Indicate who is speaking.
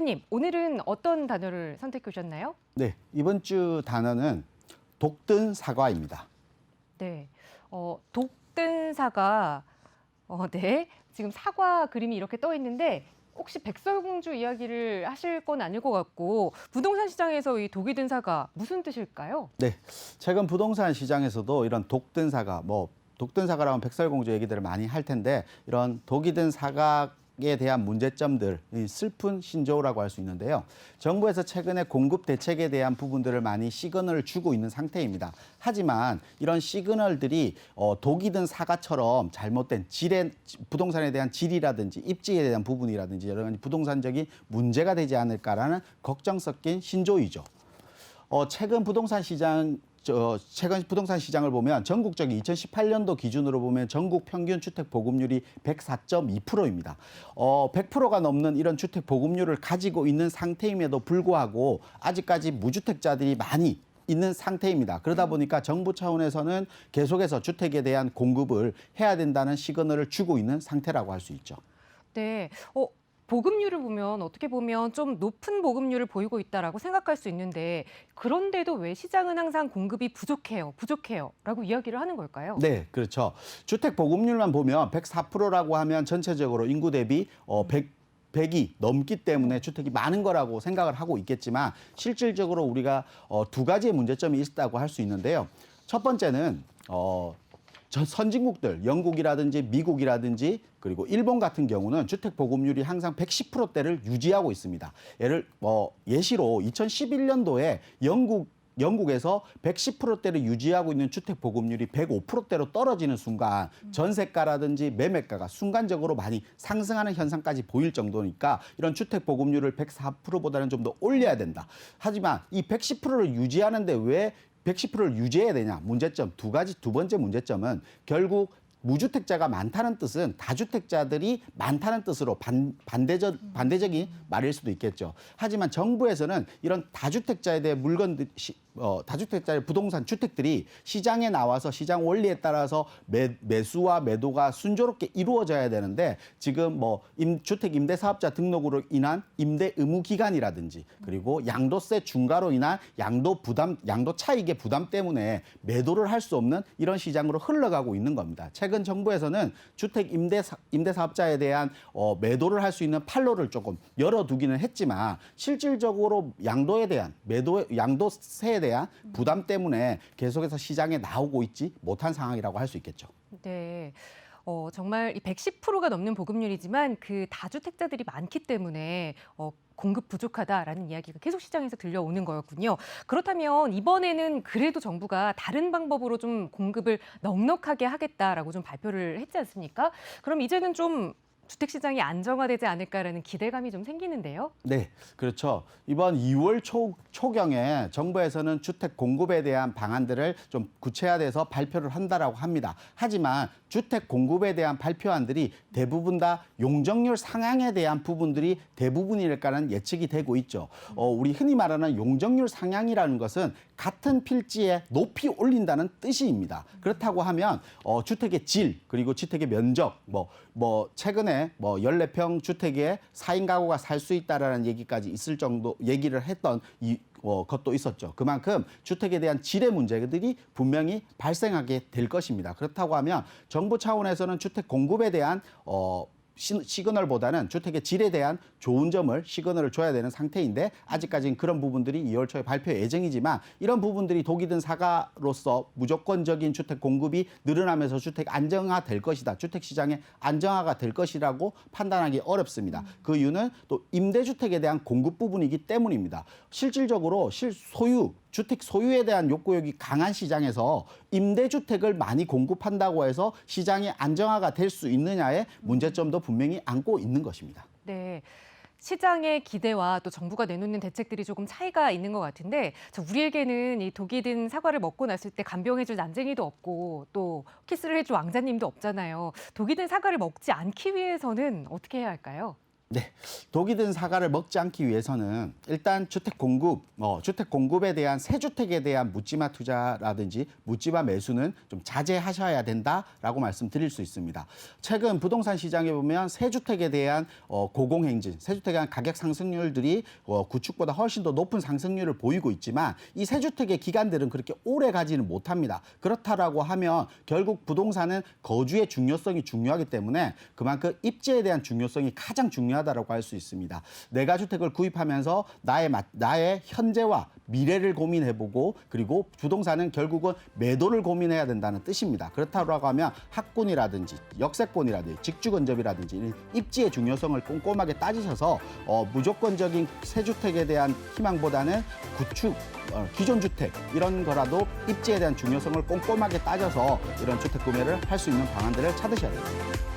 Speaker 1: 교수님, 오늘은 어떤 단어를 선택해 주셨나요?
Speaker 2: 네, 이번 주 단어는 독든 사과입니다.
Speaker 1: 네, 독든 사과. 네. 지금 사과 그림이 이렇게 떠 있는데 혹시 백설공주 이야기를 하실 건 아닐 것 같고 부동산 시장에서 이 독이 든 사과 무슨 뜻일까요?
Speaker 2: 네, 최근 부동산 시장에서도 이런 독든 사과, 독든 사과라면 백설공주 얘기들을 많이 할 텐데 이런 독이 든 사과에 대한 문제점들, 이 슬픈 신조어라고 할 수 있는데요. 정부에서 최근에 공급 대책에 대한 부분들을 많이 시그널을 주고 있는 상태입니다. 하지만 이런 시그널들이 독이 든 사과처럼 잘못된 부동산에 대한 질이라든지 입지에 대한 부분이라든지 여러 가지 부동산적인 문제가 되지 않을까라는 걱정 섞인 신조어이죠. 최근 부동산 시장을 보면 전국적인 2018년도 기준으로 보면 전국 평균 주택 보급률이 104.2%입니다. 100%가 넘는 이런 주택 보급률을 가지고 있는 상태임에도 불구하고 아직까지 무주택자들이 많이 있는 상태입니다. 그러다 보니까 정부 차원에서는 계속해서 주택에 대한 공급을 해야 된다는 시그널을 주고 있는 상태라고 할 수 있죠.
Speaker 1: 네. 보급률을 보면 어떻게 보면 좀 높은 보급률을 보이고 있다라고 생각할 수 있는데 그런데도 왜 시장은 항상 공급이 부족해요라고 이야기를 하는 걸까요?
Speaker 2: 네, 그렇죠. 주택 보급률만 보면 104%라고 하면 전체적으로 인구 대비 100이 넘기 때문에 주택이 많은 거라고 생각을 하고 있겠지만 실질적으로 우리가 두 가지의 문제점이 있다고 할 수 있는데요. 첫 번째는 선진국들, 영국이라든지 미국이라든지 그리고 일본 같은 경우는 주택 보급률이 항상 110%대를 유지하고 있습니다. 예시로 2011년도에 영국에서 110%대를 유지하고 있는 주택 보급률이 105%대로 떨어지는 순간 전세가라든지 매매가가 순간적으로 많이 상승하는 현상까지 보일 정도니까 이런 주택 보급률을 104%보다는 좀 더 올려야 된다. 하지만 이 110%를 유지하는데 왜 110%를 유지해야 되냐? 문제점 두 번째 문제점은 결국 무주택자가 많다는 뜻은 다주택자들이 많다는 뜻으로 반대적인 말일 수도 있겠죠. 하지만 정부에서는 이런 다주택자에 대해 다주택자의 부동산 주택들이 시장에 나와서 시장 원리에 따라서 매수와 매도가 순조롭게 이루어져야 되는데 지금 주택 임대 사업자 등록으로 인한 임대 의무 기간이라든지 그리고 양도세 중과로 인한 양도 차익의 부담 때문에 매도를 할 수 없는 이런 시장으로 흘러가고 있는 겁니다. 최근 정부에서는 주택 임대 사업자에 대한 매도를 할 수 있는 판로를 조금 열어두기는 했지만 실질적으로 양도세에 대한 부담 때문에 계속해서 시장에 나오고 있지 못한 상황이라고 할 수 있겠죠.
Speaker 1: 네. 정말 이 110%가 넘는 보급률이지만 그 다주택자들이 많기 때문에 공급 부족하다라는 이야기가 계속 시장에서 들려오는 거였군요. 그렇다면 이번에는 그래도 정부가 다른 방법으로 좀 공급을 넉넉하게 하겠다라고 좀 발표를 했지 않습니까? 그럼 이제는 좀 주택시장이 안정화되지 않을까라는 기대감이 좀 생기는데요.
Speaker 2: 네, 그렇죠. 이번 2월 초경에 정부에서는 주택 공급에 대한 방안들을 좀 구체화돼서 발표를 한다라고 합니다. 하지만 주택 공급에 대한 발표안들이 대부분 다 용적률 상향에 대한 부분들이 대부분일까라는 예측이 되고 있죠. 우리 흔히 말하는 용적률 상향이라는 것은 같은 필지에 높이 올린다는 뜻입니다. 그렇다고 하면 주택의 질 그리고 주택의 면적 최근에 14평 주택에 4인 가구가 살 수 있다라는 얘기까지 있을 정도 얘기를 했던 것도 있었죠. 그만큼 주택에 대한 질의 문제들이 분명히 발생하게 될 것입니다. 그렇다고 하면 정부 차원에서는 주택 공급에 대한 시그널보다는 주택의 질에 대한 좋은 점을 시그널을 줘야 되는 상태인데 아직까지는 그런 부분들이 2월 초에 발표 예정이지만 이런 부분들이 독이 든 사과로서 무조건적인 주택 공급이 늘어나면서 주택 안정화 될 것이다. 주택 시장의 안정화가 될 것이라고 판단하기 어렵습니다. 그 이유는 또 임대주택에 대한 공급 부분이기 때문입니다. 실질적으로 주택 소유에 대한 욕구욕이 강한 시장에서 임대주택을 많이 공급한다고 해서 시장이 안정화가 될 수 있느냐의 문제점도 분명히 안고 있는 것입니다.
Speaker 1: 네. 시장의 기대와 또 정부가 내놓는 대책들이 조금 차이가 있는 것 같은데 우리에게는 이 독이 든 사과를 먹고 났을 때 간병해줄 난쟁이도 없고 또 키스를 해줄 왕자님도 없잖아요. 독이 든 사과를 먹지 않기 위해서는 어떻게 해야 할까요?
Speaker 2: 네, 독이 든 사과를 먹지 않기 위해서는 일단 주택 공급에 대한 새 주택에 대한 묻지마 투자라든지 묻지마 매수는 좀 자제하셔야 된다라고 말씀드릴 수 있습니다. 최근 부동산 시장에 보면 새 주택에 대한 고공행진, 새 주택에 대한 가격 상승률들이 구축보다 훨씬 더 높은 상승률을 보이고 있지만 이 새 주택의 기간들은 그렇게 오래 가지는 못합니다. 그렇다라고 하면 결국 부동산은 거주의 중요성이 중요하기 때문에 그만큼 입지에 대한 중요성이 가장 중요하다고 할 수 있습니다. 내가 주택을 구입하면서 나의 현재와 미래를 고민해보고 그리고 부동산은 결국은 매도를 고민해야 된다는 뜻입니다. 그렇다고 하면 학군이라든지 역세권이라든지 직주근접이라든지 입지의 중요성을 꼼꼼하게 따지셔서 무조건적인 새 주택에 대한 희망보다는 구축 기존 주택 이런 거라도 입지에 대한 중요성을 꼼꼼하게 따져서 이런 주택 구매를 할 수 있는 방안들을 찾으셔야 됩니다.